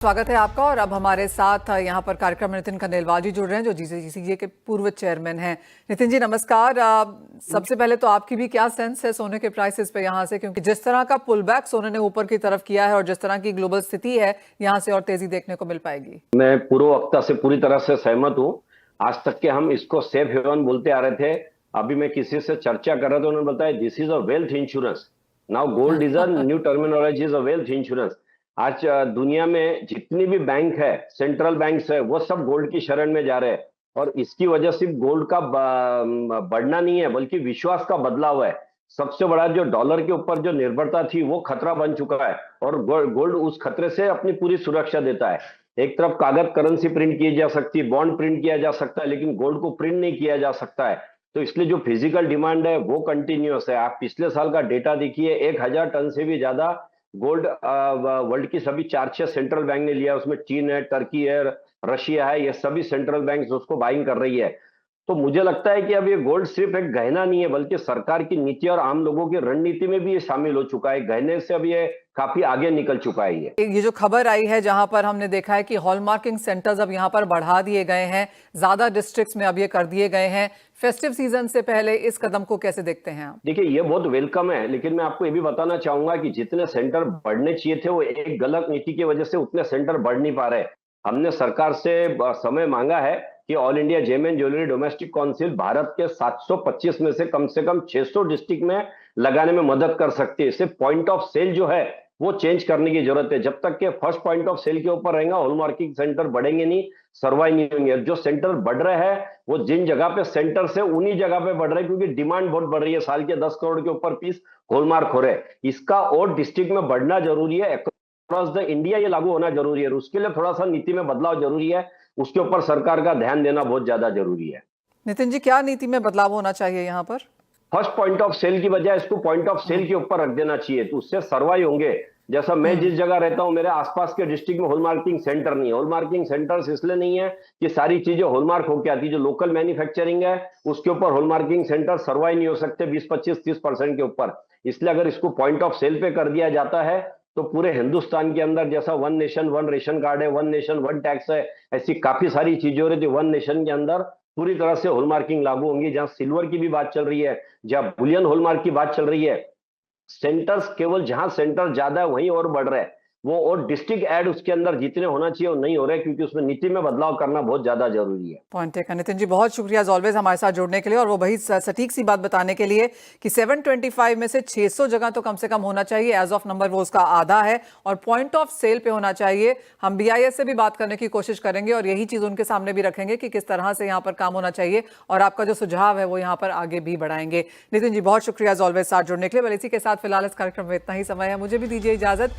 स्वागत है आपका। और अब हमारे साथ यहाँ पर कार्यक्रम में नितिन खंडेलवाल जी जुड़ रहे हैं, जो जीसीसीए के पूर्व चेयरमैन हैं। नितिन जी नमस्कार। सबसे पहले तो आपकी भी क्या सेंस है सोने के प्राइसेस पे यहाँ से, क्योंकि जिस तरह का पुल बैक सोने ने ऊपर की तरफ किया है और जिस तरह की ग्लोबल स्थिति है, यहाँ से और तेजी देखने को मिल पाएगी? मैं पूर्व वक्ता से पूरी तरह से सहमत हूँ। आज तक के हम इसको सेफ हेवन बोलते आ रहे थे। अभी मैं किसी से चर्चा कर रहा था, उन्होंने बताया this is a wealth insurance. Now gold is a new terminology, is a wealth insurance. आज दुनिया में जितनी भी बैंक है, सेंट्रल बैंक्स है, वो सब गोल्ड की शरण में जा रहे हैं। और इसकी वजह सिर्फ गोल्ड का बढ़ना नहीं है, बल्कि विश्वास का बदलाव है। सबसे बड़ा जो डॉलर के ऊपर जो निर्भरता थी वो खतरा बन चुका है, और गोल्ड उस खतरे से अपनी पूरी सुरक्षा देता है। एक तरफ कागज करेंसी प्रिंट की जा सकती है, बॉन्ड प्रिंट किया जा सकता है, लेकिन गोल्ड को प्रिंट नहीं किया जा सकता है। तो इसलिए जो फिजिकल डिमांड है वो कंटिन्यूअस है। आप पिछले साल का डेटा देखिए, 1000 टन से भी ज्यादा गोल्ड वर्ल्ड की सभी 4-6 सेंट्रल बैंक ने लिया। उसमें चीन है, टर्की है, रशिया है, ये सभी सेंट्रल बैंक उसको बाइंग कर रही है। तो मुझे लगता है कि अब ये गोल्ड सिर्फ एक गहना नहीं है, बल्कि सरकार की नीति और आम लोगों की रणनीति में भी ये शामिल हो चुका है। गहने से अब ये काफी आगे निकल चुका है। ये जो खबर आई है, जहां पर हमने देखा है कि हॉलमार्किंग सेंटर्स अब यहां पर बढ़ा दिए गए हैं, ज्यादा डिस्ट्रिक्ट्स में अब ये कर दिए गए हैं फेस्टिव सीजन से पहले, इस कदम को कैसे देखते हैं आप? देखिए, ये बहुत वेलकम है, लेकिन मैं आपको ये भी बताना चाहूंगा कि जितने सेंटर बढ़ने चाहिए थे, वो एक गलत नीति की वजह से उतने सेंटर बढ़ नहीं पा रहे। हमने सरकार से समय मांगा है कि All India Gem and Jewellery Domestic Council Bharat के 725 में से कम 600 डिस्ट्रिक्ट में लगाने में मदद कर सकती है। इससे पॉइंट ऑफ सेल जो है वो चेंज करने की जरूरत है। जब तक के फर्स्ट पॉइंट ऑफ सेल के ऊपर रहेगा, हॉलमार्किंग सेंटर बढ़ेंगे नहीं, सर्वाइव नहीं होंगे। जो सेंटर बढ़ रहे हैं वो जिन जगह पे सेंटर से उन्हीं जगह पे बढ़ रहे हैं, क्योंकि डिमांड बहुत बढ़ रही है। साल के 10 करोड़ के ऊपर पीस हॉलमार्क हो रहे हैं। इसका और डिस्ट्रिक्ट में बढ़ना जरूरी है, अक्रॉस द इंडिया ये लागू होना जरूरी है। उसके लिए थोड़ा सा नीति में बदलाव जरूरी है, उसके ऊपर सरकार का ध्यान देना बहुत ज्यादा जरूरी है। नितिन जी, क्या नीति में बदलाव होना चाहिए यहाँ पर? फर्स्ट पॉइंट ऑफ सेल की बजाय इसको पॉइंट ऑफ सेल के ऊपर रख देना चाहिए, तो उससे सर्वाइव होंगे। जैसा मैं जिस जगह रहता हूं, मेरे आसपास के डिस्ट्रिक्ट में हॉलमार्किंग सेंटर नहीं है। हॉलमार्किंग सेंटर्स इसलिए नहीं है कि सारी चीजें हॉलमार्क होकर आती है। जो लोकल मैन्युफैक्चरिंग है उसके ऊपर हॉलमार्किंग सेंटर सर्वाइव नहीं हो सकते 20, 25, 30% के ऊपर। इसलिए अगर इसको पॉइंट ऑफ सेल पे कर दिया जाता है, तो पूरे हिंदुस्तान के अंदर जैसा one nation one ration card है, वन नेशन वन टैक्स है, ऐसी काफी सारी चीजें हो रही है। वन नेशन के अंदर पूरी तरह से हॉलमार्किंग लागू होंगी। जहां सिल्वर की भी बात चल रही है, जहां बुलियन हॉलमार्क की बात चल रही है, सेंटर्स केवल जहां सेंटर ज्यादा है वहीं और बढ़ रहे हैं। वो और डिस्ट्रिक्ट ऐड उसके अंदर जितने होना चाहिए वो नहीं हो रहे, क्योंकि उसमें नीति में बदलाव करना बहुत ज्यादा जरूरी है। Point taken. नितिन जी बहुत शुक्रिया ऑलवेज हमारे साथ जुड़ने के लिए, और वो वही सटीक सी बात बताने के लिए कि 725 में से 600 जगह तो कम से कम होना चाहिए। एज ऑफ नंबर वो उसका आधा है, और पॉइंट ऑफ सेल पे होना चाहिए। हम BIS से भी बात करने की कोशिश करेंगे और यही चीज उनके सामने भी रखेंगे कि किस तरह से यहाँ पर काम होना चाहिए, और आपका जो सुझाव है वो यहाँ पर आगे भी बढ़ाएंगे। नितिन जी बहुत शुक्रिया ऑलवेज साथ जुड़ने के लिए। बल इसी के साथ फिलहाल इस कार्यक्रम में इतना ही समय है, मुझे भी दीजिए इजाजत।